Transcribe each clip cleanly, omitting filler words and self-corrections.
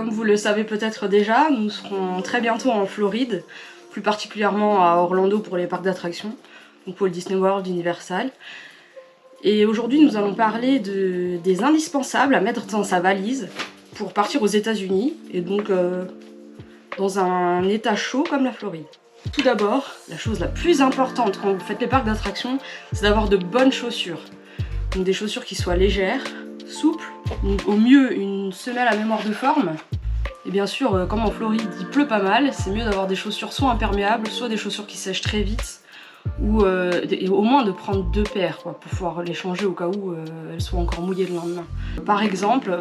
Comme vous le savez peut-être déjà, nous serons très bientôt en Floride, plus particulièrement à Orlando pour les parcs d'attractions, donc Walt Disney World, Universal. Et aujourd'hui nous allons parler des indispensables à mettre dans sa valise pour partir aux États-Unis et donc dans un état chaud comme la Floride. Tout d'abord, la chose la plus importante quand vous faites les parcs d'attractions, c'est d'avoir de bonnes chaussures. Donc des chaussures qui soient légères, souples, donc au mieux une semelle à mémoire de forme. Et bien sûr, comme en Floride il pleut pas mal, c'est mieux d'avoir des chaussures soit imperméables, soit des chaussures qui sèchent très vite, ou et au moins de prendre 2 paires quoi, pour pouvoir les changer au cas où elles soient encore mouillées le lendemain. Par exemple,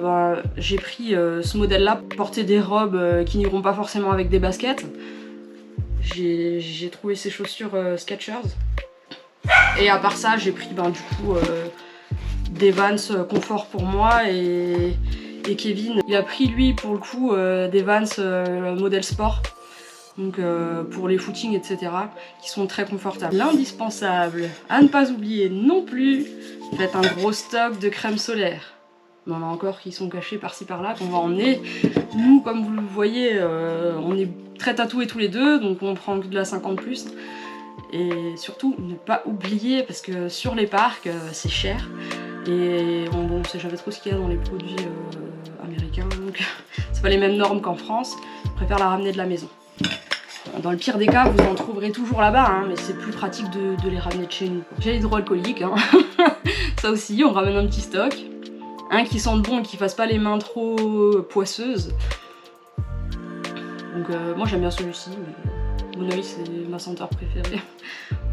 j'ai pris ce modèle-là pour porter des robes qui n'iront pas forcément avec des baskets. J'ai trouvé ces chaussures Skechers. Et à part ça, j'ai pris du coup des Vans confort pour moi et Kevin, il a pris lui pour le coup des Vans modèle sport. Donc pour les footings etc. qui sont très confortables. L'indispensable à ne pas oublier non plus, faites un gros stock de crème solaire. On en a encore qui sont cachés par-ci par-là qu'on va emmener. Nous comme vous le voyez on est très tatoués tous les deux donc on prend que de la 50+. Et surtout ne pas oublier parce que sur les parcs c'est cher. Et bon, on sait jamais trop ce qu'il y a dans les produits américains donc c'est pas les mêmes normes qu'en France. Je préfère la ramener de la maison. Dans le pire des cas, vous en trouverez toujours là-bas, hein, mais c'est plus pratique de les ramener de chez nous. Gel hydroalcoolique, hein. Ça aussi, on ramène un petit stock. Un qui sente bon et qui fasse pas les mains trop poisseuses. Donc moi j'aime bien celui-ci, mais mon œil c'est ma senteur préférée.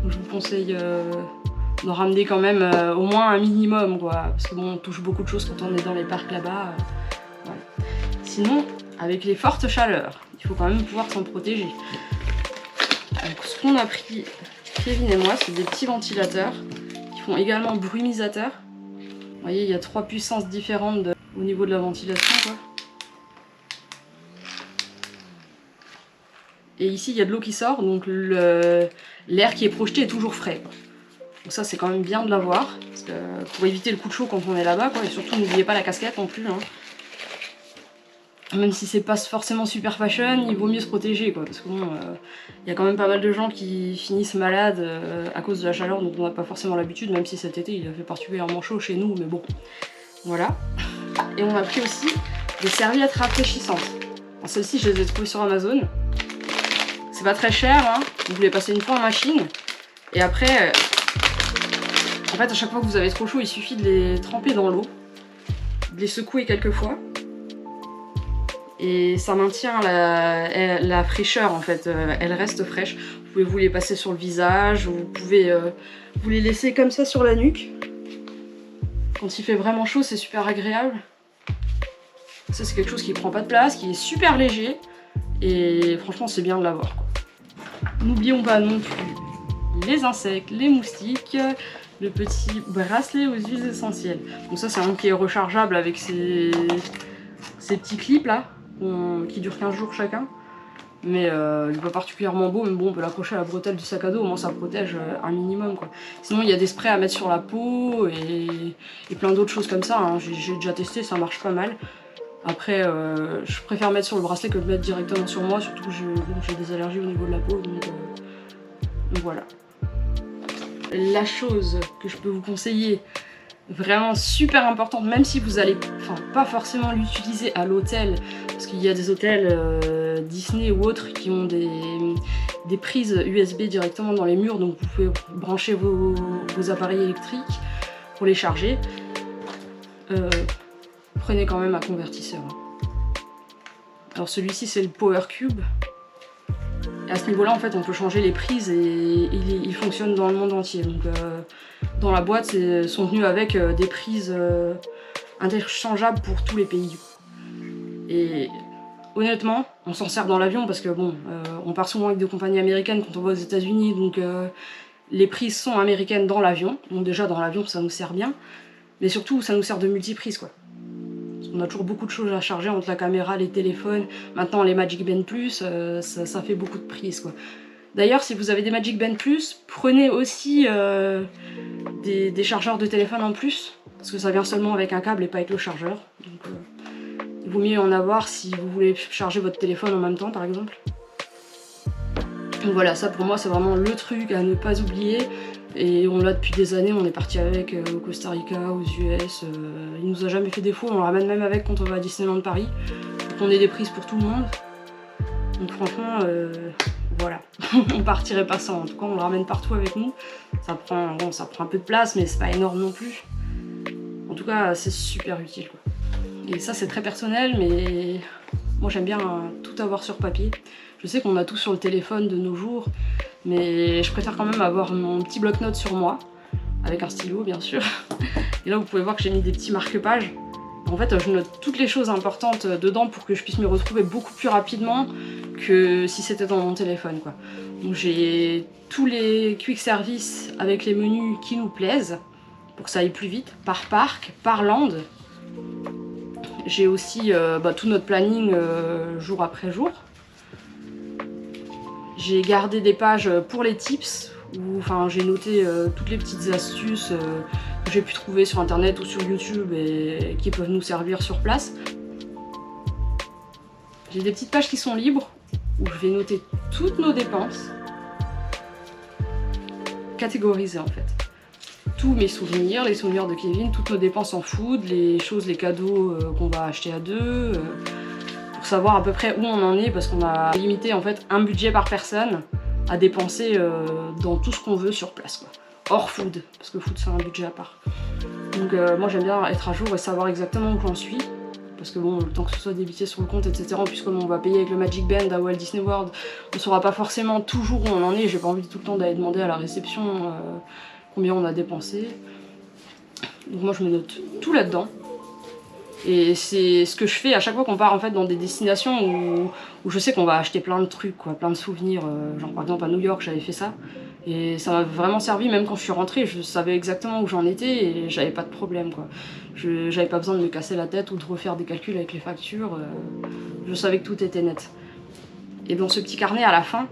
Donc je vous conseille d'en ramener quand même au moins un minimum, quoi. Parce que bon, on touche beaucoup de choses quand on est dans les parcs là-bas. Voilà. Sinon, avec les fortes chaleurs, il faut quand même pouvoir s'en protéger. Donc, ce qu'on a pris, Kevin et moi, c'est des petits ventilateurs qui font également brumisateur. Vous voyez, il y a 3 puissances différentes au niveau de la ventilation, quoi. Et ici, il y a de l'eau qui sort, donc l'air qui est projeté est toujours frais, quoi. Donc ça, c'est quand même bien de l'avoir, parce que pour éviter le coup de chaud quand on est là-bas, quoi. Et surtout, n'oubliez pas la casquette non plus, hein. Même si c'est pas forcément super fashion, il vaut mieux se protéger quoi, parce que bon, y a quand même pas mal de gens qui finissent malades à cause de la chaleur dont on n'a pas forcément l'habitude, même si cet été il a fait particulièrement chaud chez nous, mais bon, voilà. Et on a pris aussi des serviettes rafraîchissantes. Celles-ci je les ai trouvées sur Amazon. C'est pas très cher, hein. Vous les passez une fois en machine, et après, en fait à chaque fois que vous avez trop chaud, il suffit de les tremper dans l'eau, de les secouer quelques fois. Et ça maintient la fraîcheur en fait, elle reste fraîche. Vous pouvez vous les passer sur le visage, vous pouvez vous les laisser comme ça sur la nuque. Quand il fait vraiment chaud, c'est super agréable. Ça c'est quelque chose qui prend pas de place, qui est super léger. Et franchement c'est bien de l'avoir. N'oublions pas non plus les insectes, les moustiques, le petit bracelet aux huiles essentielles. Donc ça c'est un qui est rechargeable avec ces petits clips là. Qui dure 15 jours chacun, mais il n'est pas particulièrement beau, mais bon on peut l'accrocher à la bretelle du sac à dos, au moins ça protège un minimum quoi. Sinon il y a des sprays à mettre sur la peau et plein d'autres choses comme ça, hein. J'ai déjà testé, ça marche pas mal. Après je préfère mettre sur le bracelet que de mettre directement sur moi, surtout que j'ai des allergies au niveau de la peau, donc voilà. La chose que je peux vous conseiller, vraiment super importante, même si vous allez pas forcément l'utiliser à l'hôtel, parce qu'il y a des hôtels Disney ou autres qui ont des prises USB directement dans les murs, donc vous pouvez brancher vos appareils électriques pour les charger. Prenez quand même un convertisseur. Alors celui-ci c'est le Power Cube. Et à ce niveau-là, en fait, on peut changer les prises et il fonctionne dans le monde entier. Donc, dans la boîte, sont venus avec des prises interchangeables pour tous les pays. Et honnêtement, on s'en sert dans l'avion parce que bon, on part souvent avec des compagnies américaines quand on va aux États-Unis, donc les prises sont américaines dans l'avion. Donc déjà dans l'avion, ça nous sert bien, mais surtout ça nous sert de multiprise quoi. On a toujours beaucoup de choses à charger entre la caméra, les téléphones, maintenant les Magic Band Plus, ça fait beaucoup de prises quoi. D'ailleurs si vous avez des Magic Band Plus, prenez aussi des chargeurs de téléphone en plus, parce que ça vient seulement avec un câble et pas avec le chargeur. Donc Il vaut mieux en avoir si vous voulez charger votre téléphone en même temps par exemple. Donc voilà, ça pour moi c'est vraiment le truc à ne pas oublier. Et on l'a depuis des années, on est parti avec au Costa Rica, aux US. Il nous a jamais fait défaut, on le ramène même avec quand on va à Disneyland Paris. Donc on ait des prises pour tout le monde. Donc franchement, voilà, on partirait pas sans. En tout cas, on le ramène partout avec nous. Ça prend un peu de place, mais c'est pas énorme non plus. En tout cas, c'est super utile, quoi. Et ça, c'est très personnel, mais moi j'aime bien tout avoir sur papier. Je sais qu'on a tout sur le téléphone de nos jours, mais je préfère quand même avoir mon petit bloc-notes sur moi, avec un stylo bien sûr. Et là, vous pouvez voir que j'ai mis des petits marque-pages. En fait, je note toutes les choses importantes dedans pour que je puisse m'y retrouver beaucoup plus rapidement que si c'était dans mon téléphone, quoi. Donc j'ai tous les quick service avec les menus qui nous plaisent, pour que ça aille plus vite, par parc, par land. J'ai aussi tout notre planning jour après jour. J'ai gardé des pages pour les tips, où j'ai noté toutes les petites astuces que j'ai pu trouver sur internet ou sur YouTube et qui peuvent nous servir sur place. J'ai des petites pages qui sont libres, où je vais noter toutes nos dépenses, catégorisées en fait. Tous mes souvenirs, les souvenirs de Kevin, toutes nos dépenses en food, les choses, les cadeaux qu'on va acheter à deux, pour savoir à peu près où on en est, parce qu'on a limité en fait un budget par personne à dépenser dans tout ce qu'on veut sur place, quoi. Hors food, parce que food c'est un budget à part. Donc moi j'aime bien être à jour et savoir exactement où j'en suis, parce que bon, le temps que ce soit débité sur le compte, etc. En plus, comme on va payer avec le Magic Band à Walt Disney World, on saura pas forcément toujours où on en est. J'ai pas envie tout le temps d'aller demander à la réception combien on a dépensé. Donc moi je me note tout là-dedans. Et c'est ce que je fais à chaque fois qu'on part en fait dans des destinations où je sais qu'on va acheter plein de trucs, quoi, plein de souvenirs. Genre par exemple à New York j'avais fait ça. Et ça m'a vraiment servi, même quand je suis rentrée, je savais exactement où j'en étais et j'avais pas de problème, quoi. J'avais pas besoin de me casser la tête ou de refaire des calculs avec les factures. Je savais que tout était net. Et dans ce petit carnet à la fin,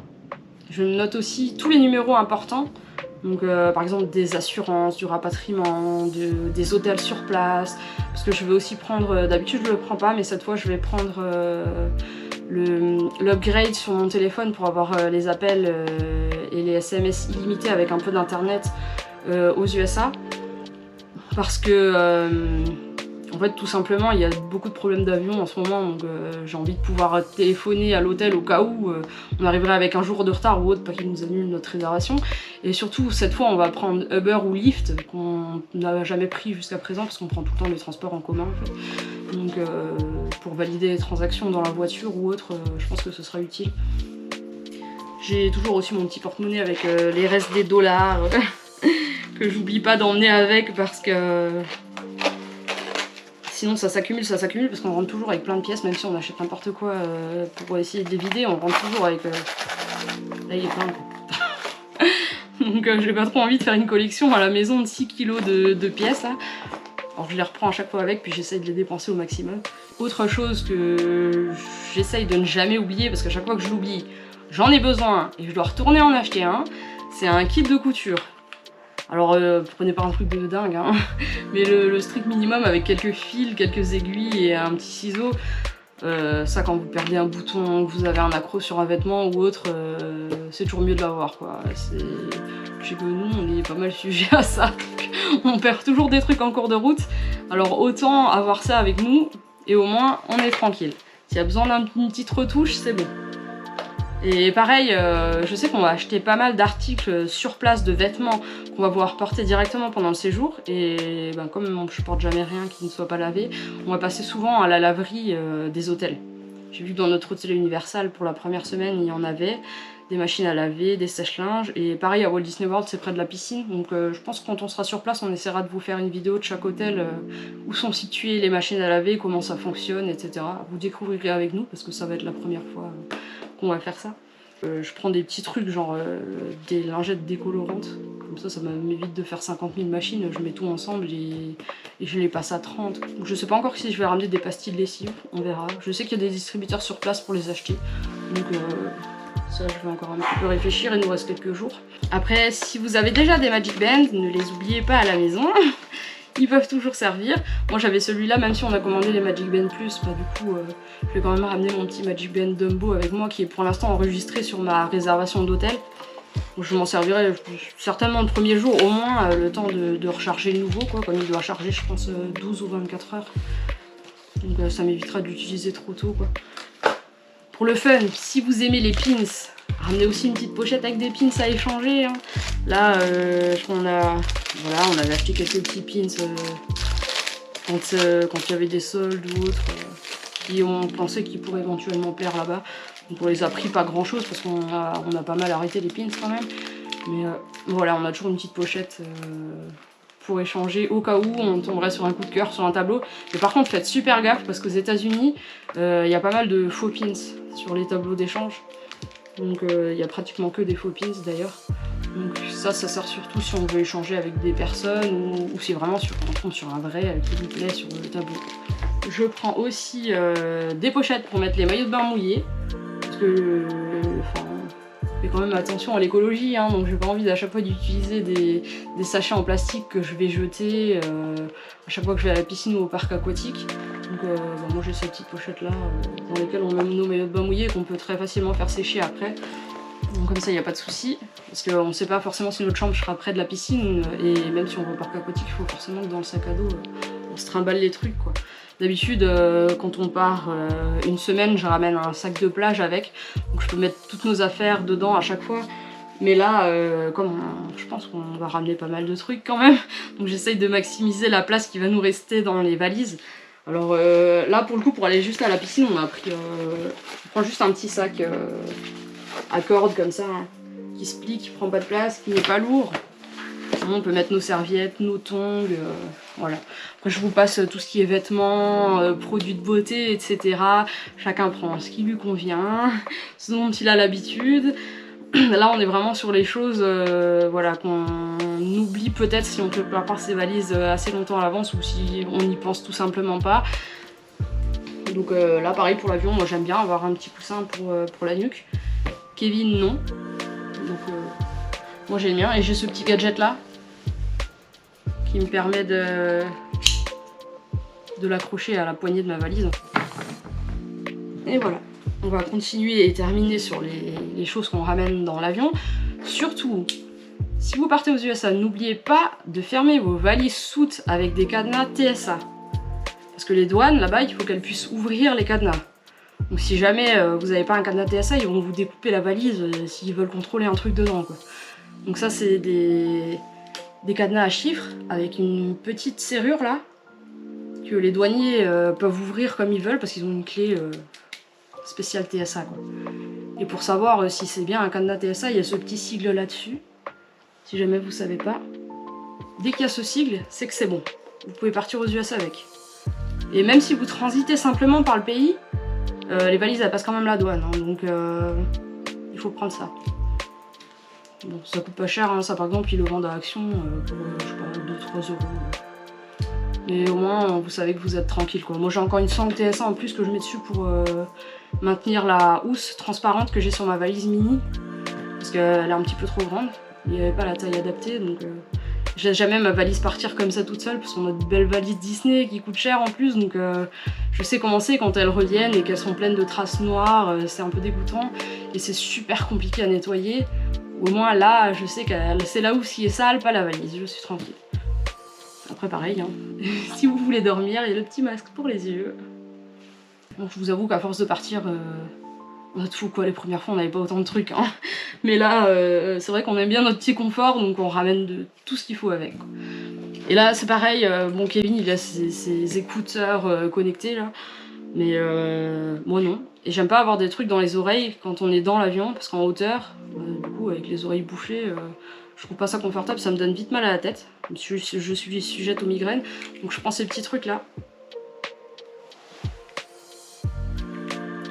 je note aussi tous les numéros importants. Donc par exemple des assurances, du rapatriement, des hôtels sur place. Parce que je vais aussi prendre, d'habitude je le prends pas, mais cette fois je vais prendre l'upgrade sur mon téléphone pour avoir les appels et les SMS illimités avec un peu d'internet aux USA. Parce que en fait tout simplement il y a beaucoup de problèmes d'avion en ce moment, donc j'ai envie de pouvoir téléphoner à l'hôtel au cas où on arriverait avec un jour de retard ou autre, pas qu'ils nous annulent notre réservation. Et surtout cette fois on va prendre Uber ou Lyft qu'on n'a jamais pris jusqu'à présent parce qu'on prend tout le temps les transports en commun en fait. Donc pour valider les transactions dans la voiture ou autre, je pense que ce sera utile. J'ai toujours aussi mon petit porte-monnaie avec les restes des dollars que j'oublie pas d'emmener avec parce que sinon ça s'accumule parce qu'on rentre toujours avec plein de pièces, même si on achète n'importe quoi pour essayer de les vider, on rentre toujours avec... Là il est plein. Donc j'ai pas trop envie de faire une collection à la maison de 6 kilos de pièces là. Alors je les reprends à chaque fois avec, puis j'essaye de les dépenser au maximum. Autre chose que j'essaye de ne jamais oublier, parce qu'à chaque fois que je l'oublie, j'en ai besoin et je dois retourner en acheter un, c'est un kit de couture. Alors prenez pas un truc de dingue, hein, mais le strict minimum avec quelques fils, quelques aiguilles et un petit ciseau. Ça quand vous perdez un bouton, que vous avez un accroc sur un vêtement ou autre, c'est toujours mieux de l'avoir, quoi. Je sais que nous on est pas mal sujet à ça, on perd toujours des trucs en cours de route, alors autant avoir ça avec nous et au moins on est tranquille. S'il y a besoin d'une petite retouche, c'est bon. Et pareil, je sais qu'on va acheter pas mal d'articles sur place, de vêtements qu'on va pouvoir porter directement pendant le séjour. Et ben, comme je porte jamais rien qui ne soit pas lavé, on va passer souvent à la laverie des hôtels. J'ai vu que dans notre hôtel Universal, pour la première semaine, il y en avait des machines à laver, des sèche-linges. Et pareil, à Walt Disney World, c'est près de la piscine. Donc je pense que quand on sera sur place, on essaiera de vous faire une vidéo de chaque hôtel, où sont situées les machines à laver, comment ça fonctionne, etc. Vous découvrirez avec nous, parce que ça va être la première fois qu'on va faire ça. Je prends des petits trucs genre des lingettes décolorantes, comme ça m'évite de faire 50 000 machines, je mets tout ensemble et je les passe à 30. Donc, je sais pas encore si je vais ramener des pastilles de lessive, on verra. Je sais qu'il y a des distributeurs sur place pour les acheter, donc ça je vais encore un petit peu réfléchir, il nous reste quelques jours. Après si vous avez déjà des Magic Bands, ne les oubliez pas à la maison. ils peuvent toujours servir. Moi j'avais celui-là, même si on a commandé les Magic Band Plus, bah, du coup je vais quand même ramener mon petit Magic Band Dumbo avec moi qui est pour l'instant enregistré sur ma réservation d'hôtel. Je m'en servirai certainement le premier jour, au moins le temps de recharger le nouveau, quoi, comme il doit charger je pense 12 ou 24 heures. Donc ça m'évitera d'utiliser trop tôt, quoi. Pour le fun, si vous aimez les pins, ramenez aussi une petite pochette avec des pins à échanger. Hein. Là, on avait acheté quelques petits pins quand il y avait des soldes ou autres, qui on pensait qu'ils pourraient éventuellement plaire là-bas. Donc on les a pris pas grand chose parce qu'on a pas mal arrêté les pins quand même. Mais voilà, on a toujours une petite pochette pour échanger au cas où on tomberait sur un coup de cœur sur un tableau. Mais par contre faites super gaffe parce qu'aux États-Unis il y a pas mal de faux pins sur les tableaux d'échange. Donc il y a pratiquement que des faux pins d'ailleurs. Donc ça sert surtout si on veut échanger avec des personnes ou si vraiment on tombe sur un vrai qui vous plaît sur le tableau. Je prends aussi des pochettes pour mettre les maillots de bain mouillés. Parce que je fais quand même attention à l'écologie, hein, donc j'ai pas envie à chaque fois d'utiliser des sachets en plastique que je vais jeter à chaque fois que je vais à la piscine ou au parc aquatique. Donc moi j'ai ces petites pochettes là dans lesquelles on met nos maillots de bain mouillés qu'on peut très facilement faire sécher après. Donc comme ça il n'y a pas de souci, parce qu'on ne sait pas forcément si notre chambre sera près de la piscine, et même si on va au parc aquatique, il faut forcément que dans le sac à dos on se trimballe les trucs, quoi. D'habitude quand on part une semaine, je ramène un sac de plage avec, donc je peux mettre toutes nos affaires dedans à chaque fois. Mais là, comme je pense qu'on va ramener pas mal de trucs quand même, donc j'essaye de maximiser la place qui va nous rester dans les valises. Alors là pour le coup, pour aller juste à la piscine, on prend juste un petit sac à cordes comme ça, hein, qui se plie, qui prend pas de place, qui n'est pas lourd. On peut mettre nos serviettes, nos tongs, voilà. Après je vous passe tout ce qui est vêtements, produits de beauté, etc. Chacun prend ce qui lui convient, ce dont il a l'habitude. Là on est vraiment sur les choses voilà, qu'on oublie peut-être si on prépare ses valises assez longtemps à l'avance ou si on n'y pense tout simplement pas. Donc là pareil pour l'avion, moi j'aime bien avoir un petit coussin pour la nuque. Kevin non. Donc moi j'ai le mien et j'ai ce petit gadget là qui me permet de l'accrocher à la poignée de ma valise. Et voilà, on va continuer et terminer sur les choses qu'on ramène dans l'avion. Surtout, si vous partez aux USA, n'oubliez pas de fermer vos valises soutes avec des cadenas TSA. Parce que les douanes, là-bas, il faut qu'elles puissent ouvrir les cadenas. Donc si jamais vous n'avez pas un cadenas TSA, ils vont vous découper la valise s'ils veulent contrôler un truc dedans, quoi. Donc ça, c'est des cadenas à chiffres avec une petite serrure là, que les douaniers peuvent ouvrir comme ils veulent parce qu'ils ont une clé spéciale TSA, quoi. Et pour savoir si c'est bien un cadenas TSA, il y a ce petit sigle là-dessus. Si jamais vous savez pas, dès qu'il y a ce sigle, c'est que c'est bon. Vous pouvez partir aux USA avec. Et même si vous transitez simplement par le pays, les valises elles passent quand même la douane, hein, donc il faut prendre ça. Bon, ça coûte pas cher, hein, ça par exemple ils le vendent à Action pour je sais pas 2-3 euros. Mais au moins vous savez que vous êtes tranquille, quoi. Moi j'ai encore une sangle TSA en plus que je mets dessus pour maintenir la housse transparente que j'ai sur ma valise mini. Parce qu'elle est un petit peu trop grande, il n'y avait pas la taille adaptée, donc je laisse jamais ma valise partir comme ça toute seule parce qu'on a de belles valises Disney qui coûtent cher en plus, donc je sais comment c'est quand elles reviennent et qu'elles sont pleines de traces noires, c'est un peu dégoûtant et c'est super compliqué à nettoyer. Au moins là, je sais que c'est la housse qui est sale, pas la valise, je suis tranquille. Après pareil, hein. Si vous voulez dormir, il y a le petit masque pour les yeux. Bon, je vous avoue qu'à force de partir, on a tout fou, quoi. Les premières fois on n'avait pas autant de trucs, hein. Mais là c'est vrai qu'on aime bien notre petit confort, donc on ramène de tout ce qu'il faut avec, quoi. Et là c'est pareil, bon Kevin il a ses écouteurs connectés là, mais moi non. Et j'aime pas avoir des trucs dans les oreilles quand on est dans l'avion, parce qu'en hauteur, du coup avec les oreilles bouchées, je trouve pas ça confortable, ça me donne vite mal à la tête. Je suis sujette aux migraines, donc je prends ces petits trucs là.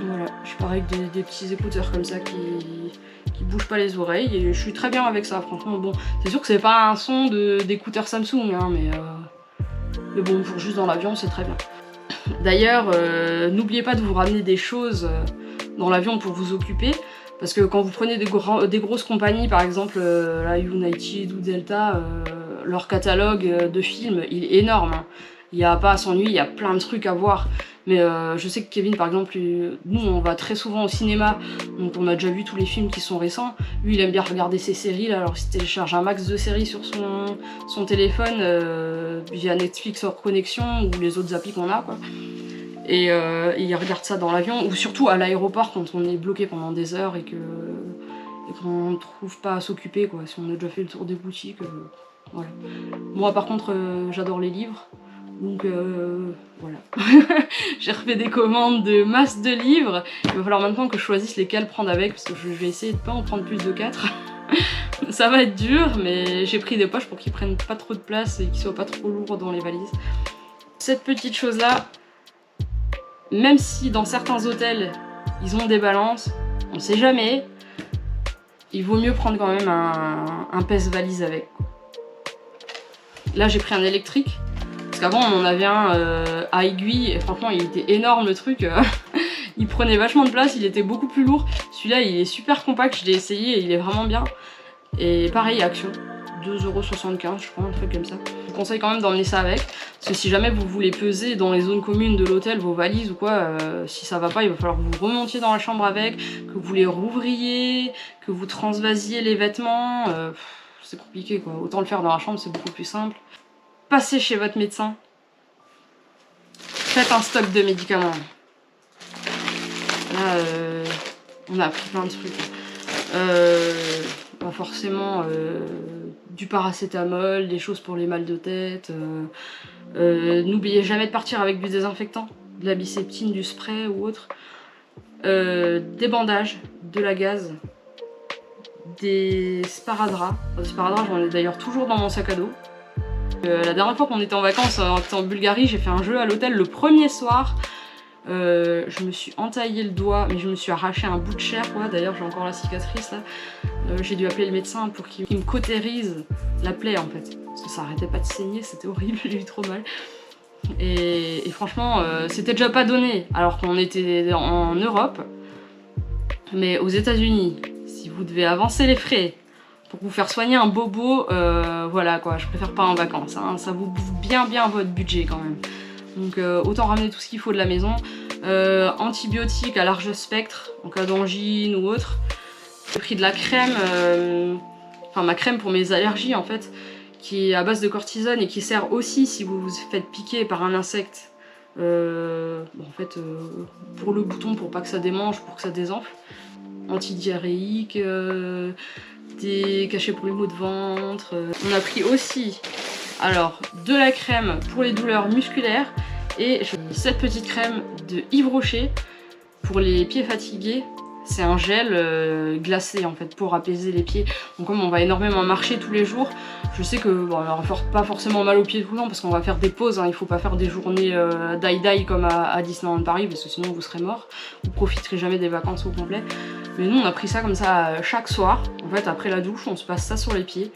Voilà, je pars avec des petits écouteurs comme ça qui bougent pas les oreilles et je suis très bien avec ça, franchement. Bon, c'est sûr que c'est pas un son d'écouteurs Samsung, hein, mais bon, pour juste dans l'avion, c'est très bien. D'ailleurs, n'oubliez pas de vous ramener des choses dans l'avion pour vous occuper, parce que quand vous prenez des grosses compagnies, par exemple la United ou Delta, leur catalogue de films, il est énorme. Hein. Il n'y a pas à s'ennuyer, il y a plein de trucs à voir. Mais je sais que Kevin, par exemple, nous on va très souvent au cinéma, donc on a déjà vu tous les films qui sont récents. Lui il aime bien regarder ses séries, là, alors il se télécharge un max de séries sur son téléphone via Netflix hors connexion ou les autres applis qu'on a, quoi. Et il regarde ça dans l'avion, ou surtout à l'aéroport quand on est bloqué pendant des heures et qu'on ne trouve pas à s'occuper, quoi. Si on a déjà fait le tour des boutiques, voilà. Moi par contre j'adore les livres. Donc voilà, j'ai refait des commandes de masse de livres. Il va falloir maintenant que je choisisse lesquels prendre avec parce que je vais essayer de pas en prendre plus de 4. Ça va être dur, mais j'ai pris des poches pour qu'ils prennent pas trop de place et qu'ils soient pas trop lourds dans les valises. Cette petite chose là, même si dans certains hôtels ils ont des balances, on sait jamais, il vaut mieux prendre quand même un pèse-valise avec. Là j'ai pris un électrique. Parce qu'avant on en avait un à aiguille et franchement il était énorme le truc, il prenait vachement de place, il était beaucoup plus lourd. Celui-là il est super compact, je l'ai essayé et il est vraiment bien. Et pareil Action, 2,75 € je crois, un truc comme ça. Je vous conseille quand même d'emmener ça avec, parce que si jamais vous voulez peser dans les zones communes de l'hôtel vos valises ou quoi, si ça va pas il va falloir que vous remontiez dans la chambre avec, que vous les rouvriez, que vous transvasiez les vêtements, c'est compliqué quoi, autant le faire dans la chambre c'est beaucoup plus simple. Passez chez votre médecin, faites un stock de médicaments. Là, on a appris plein de trucs. Pas forcément du paracétamol, des choses pour les mal de tête. N'oubliez jamais de partir avec du désinfectant, de la biseptine, du spray ou autre. Des bandages, de la gaze, des sparadraps. Les sparadraps, j'en ai d'ailleurs toujours dans mon sac à dos. La dernière fois qu'on était en vacances en Bulgarie, j'ai fait un jeu à l'hôtel le premier soir. Je me suis entaillé le doigt, mais je me suis arraché un bout de chair, quoi. D'ailleurs j'ai encore la cicatrice là. J'ai dû appeler le médecin pour qu'il me cautérise la plaie en fait. Parce que ça arrêtait pas de saigner, c'était horrible, j'ai eu trop mal. Et franchement, c'était déjà pas donné, alors qu'on était en Europe. Mais aux États-Unis, si vous devez avancer les frais pour vous faire soigner un bobo, voilà quoi, je préfère pas en vacances, hein. Ça vous bouffe bien votre budget quand même. Donc autant ramener tout ce qu'il faut de la maison. Antibiotiques à large spectre, en cas d'angine ou autre. J'ai pris de la crème, enfin ma crème pour mes allergies en fait, qui est à base de cortisone et qui sert aussi si vous vous faites piquer par un insecte. En fait, pour le bouton, pour pas que ça démange, pour que ça désenfle. Antidiarrhéique, des cachets pour les maux de ventre. On a pris aussi alors de la crème pour les douleurs musculaires et cette petite crème de Yves Rocher pour les pieds fatigués. C'est un gel glacé en fait pour apaiser les pieds. Donc comme on va énormément marcher tous les jours, je sais que bon, on n'aura pas forcément mal aux pieds tout le temps parce qu'on va faire des pauses, hein. Il faut pas faire des journées die-die comme à Disneyland Paris parce que sinon vous serez mort. Vous profiterez jamais des vacances au complet. Mais nous on a pris ça comme ça chaque soir. En fait après la douche on se passe ça sur les pieds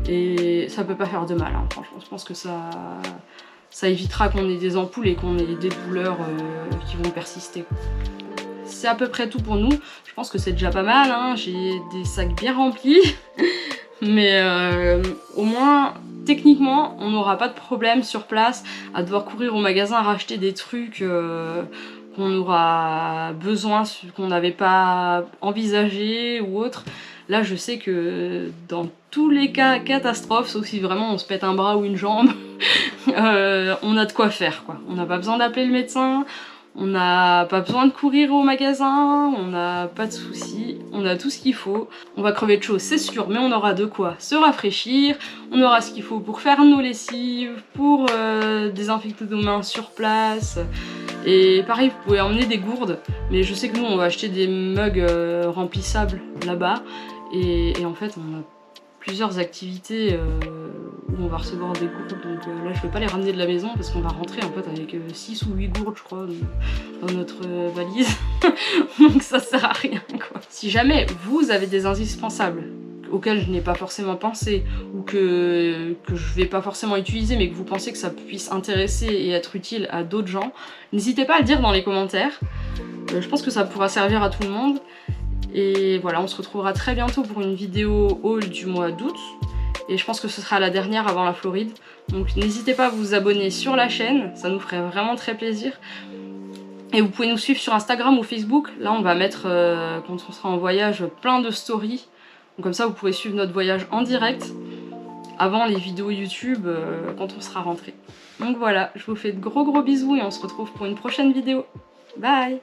et ça peut pas faire de mal, hein. Franchement je pense que ça évitera qu'on ait des ampoules et qu'on ait des douleurs qui vont persister. C'est à peu près tout pour nous. Je pense que c'est déjà pas mal, hein. J'ai des sacs bien remplis. Mais au moins, techniquement, on n'aura pas de problème sur place à devoir courir au magasin racheter des trucs qu'on aura besoin, qu'on n'avait pas envisagé ou autre. Là, je sais que dans tous les cas catastrophes, sauf si vraiment on se pète un bras ou une jambe, on a de quoi faire, quoi. On n'a pas besoin d'appeler le médecin. On n'a pas besoin de courir au magasin, on n'a pas de soucis, on a tout ce qu'il faut. On va crever de chaud, c'est sûr, mais on aura de quoi se rafraîchir, on aura ce qu'il faut pour faire nos lessives, pour désinfecter nos mains sur place. Et pareil, vous pouvez emmener des gourdes, mais je sais que nous on va acheter des mugs remplissables là-bas. Et en fait, on a plusieurs activités où on va recevoir des gourdes, donc là je vais pas les ramener de la maison parce qu'on va rentrer en fait avec 6 ou 8 gourdes je crois dans notre valise, donc ça sert à rien quoi. Si jamais vous avez des indispensables auxquels je n'ai pas forcément pensé ou que je vais pas forcément utiliser mais que vous pensez que ça puisse intéresser et être utile à d'autres gens, n'hésitez pas à le dire dans les commentaires, je pense que ça pourra servir à tout le monde. Et voilà, on se retrouvera très bientôt pour une vidéo haul du mois d'août. et je pense que ce sera la dernière avant la Floride. Donc n'hésitez pas à vous abonner sur la chaîne, ça nous ferait vraiment très plaisir. Et vous pouvez nous suivre sur Instagram ou Facebook. Là on va mettre, quand on sera en voyage, plein de stories. Donc comme ça vous pourrez suivre notre voyage en direct avant les vidéos YouTube quand on sera rentré. Donc voilà, je vous fais de gros bisous et on se retrouve pour une prochaine vidéo. Bye!